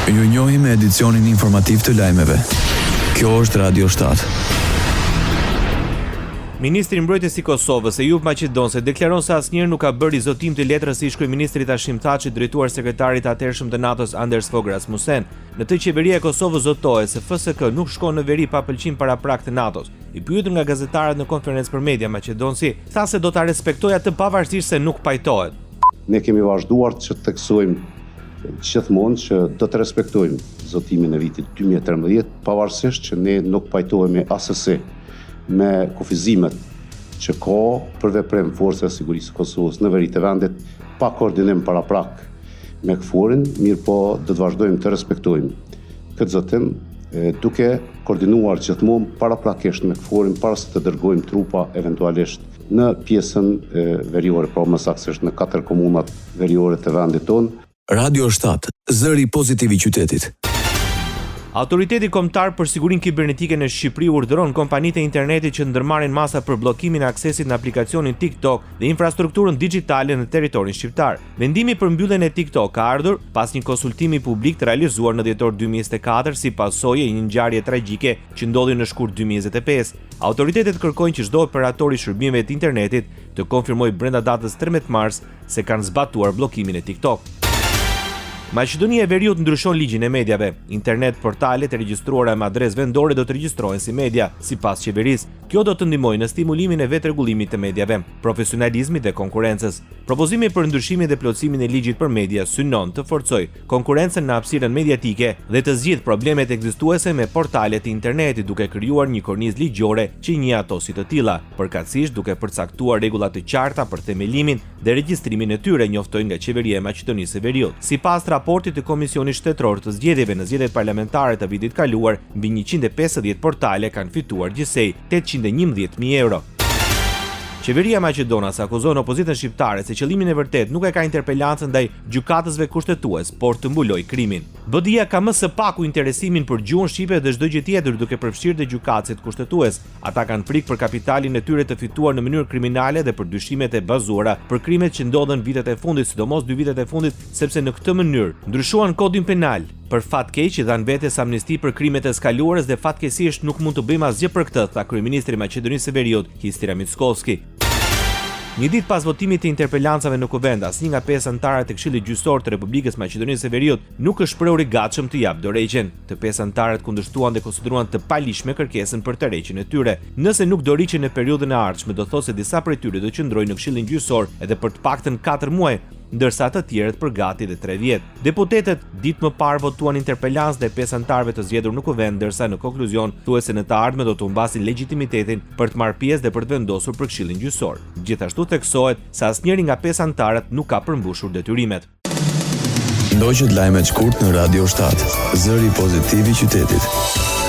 Ju njohim me edicionin informativ të lajmeve. Kjo është Radio 7. Ministri i Mbrojtjes i Kosovës, Eyub Maqedonse, deklaron se asnjëherë nuk ka bërë zotim të letrës së ish-kryeministrit Hashim Thaçi drejtuar sekretarit të atëhershëm të NATO-s Anders Fogh Rasmussen. Në të qeveria e Kosovës zotohet se FSK nuk shkon në veri pa pëlqim paraprak të NATO-s. I pyetur nga gazetarët në konferencë për media, Maqedonsi tha se do ta respektojë atë pavarësisht se nuk pajtohet. Ne kemi vazhduar të theksojmë gjithmonë që do të respektojmë zotimin e vitit 2013, pavarësisht që ne nuk pajtohemi asesi me kufizimet që ka për veprim forca e sigurisë së Kosovës në veri të vendit pa koordinim paraprak me KFOR-in, mirë po do të vazhdojmë të respektojmë këtë zotim duke koordinuar gjithmonë paraprakisht me KFOR-in para se të dërgojmë trupa eventualisht në pjesën veriore, pra më saktësisht në 4 komunat veriore të vendit tonë. Radio 7, zëri pozitiv i qytetit. Autoriteti Kombëtar për Sigurinë Kibernetike në Shqipëri urdhëron kompanitë e internetit që ndërmarrin masa për bllokimin e aksesit në aplikacionin TikTok dhe infrastrukturën digjitale në territorin shqiptar. Vendimi për mbylljen e TikTok ka ardhur pas një konsultimi publik të realizuar në dhjetor 2024 si pasojë e një ngjarje tragjike që ndodhi në shkurt 2025. Autoritetet kërkojnë që çdo operator i shërbimeve të internetit të konfirmojë brenda datës 13 mars se kanë zbatuar bllokimin e TikTok. Maqedonia e Veriut ndryshon ligjin e mediave. Internet portalet e regjistruara me adresë vendore do të regjistrohen si media, sipas qeverisë. Kjo do të ndihmojë në stimulimin e vetrregullimit të mediave, profesionalizmit dhe konkurrencës. Propozimi për ndryshimin dhe plotësimin e ligjit për media synon të forcojë konkurrencën në hapësirën mediatike dhe të zgjidhë problemet ekzistuese me portalet e internetit duke krijuar një kornizë ligjore që i njeh ato si të tilla, përkatësisht duke përcaktuar rregulla të qarta për themelimin dhe regjistrimin e tyre, njoftoi nga qeveria e Maqedonisë së Veriut. Sipas raportit të Komisionit Shtetëror të Zgjedhjeve në zgjedhjet parlamentare të vitit kaluar, mbi 150 portale kanë fituar gjithsej 811.000 euro. Qeveria maqedonase akuzon opozitën shqiptare se qëllimin e vërtet nuk e ka interpelancën ndaj gjykatësve kushtetues, por të mbuloj krimin. BDI ka më së paku interesimin për gjuhën shqipe dhe çdo gjë tjetër duke përfshirë dhe gjykatësit kushtetues. Ata kanë frikë për kapitalin e tyre të fituar në mënyrë kriminale dhe për dyshimet e bazuara për krimet që ndodhen vitet e fundit, sidomos 2 vitet e fundit, sepse në këtë mënyrë ndryshuan kodin penal. Për fat keq i dhan vetes amnesti për krimet e skaluarës dhe fatkeqësisht nuk mund të bëjmë asgjë për këtë, tha kryeministri i Maqedonisë së Veriut, Histria Mickovski. Një ditë pas votimit të interpelancave në Kuvend, asnjë nga 5 anëtarët e Këshillit Gjyqësor të Republikës Maqedonisë së Veriut nuk është shprehur i gatshëm të japë dorëheqjen. Të 5 anëtarët kundërshtuan dhe konsideruan të palishme kërkesën për tërheqjen e tyre. Nëse nuk do riqen në periudhën e ardhshme, do thotë se disa prej tyre do qëndrojnë në Këshillin Gjyqësor edhe për të paktën 4 muaj, ndërsa të tjerët për gati dhe 3 vjet. Deputetët ditë më parë votuan interpelancë dhe 5 anëtarëve të zgjedhur në Kuvend, ndërsa në konkluzion thuhet se në të ardhmen do të humbasin legitimitetin për të marrë pjesë dhe për të vendosur për Këshillin Gjyqësor. Gjithashtu theksohet se asnjëri nga 5 anëtarët nuk ka përmbushur detyrimet. Ndoqët lajmet shkurt në Radio 7, zëri pozitiv i qytetit.